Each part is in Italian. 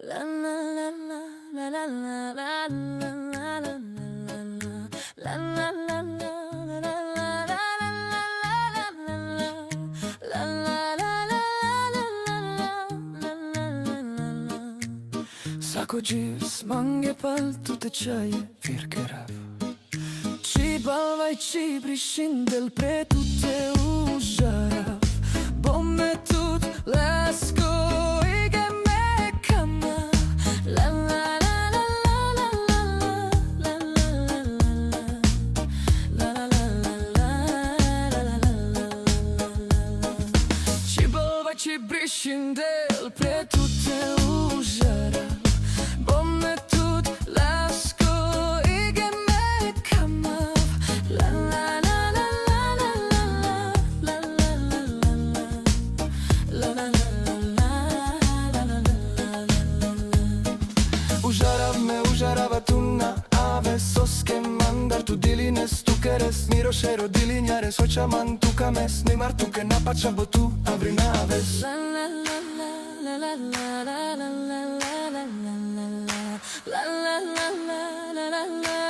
La la la la la la la la la la la la la Sakođi smange pal tutte ciaie firkerav Ci balvaj ci brishindel pre tutte užarav Bomme tut lesko ige me kama La la la la la la la la la la la Ci balvaj ci brishindel pre tutte užarav Bomme tut lesko ige me kamav La la la la la la la la la Užarav me užarava tuna ave soske mandar tu dilines tu keres mirošero dilinjares očaman tu kames neymar tu ke napača bo tu avrinaves La la la la la la la la la La la la la la la la la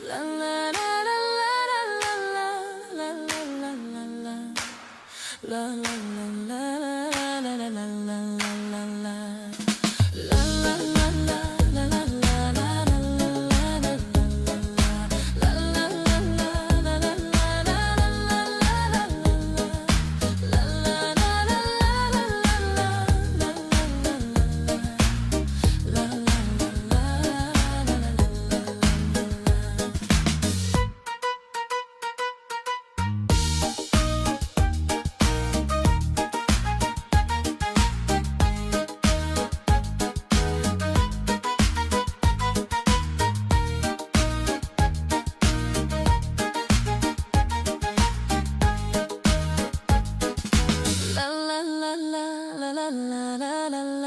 La la la la la la la la la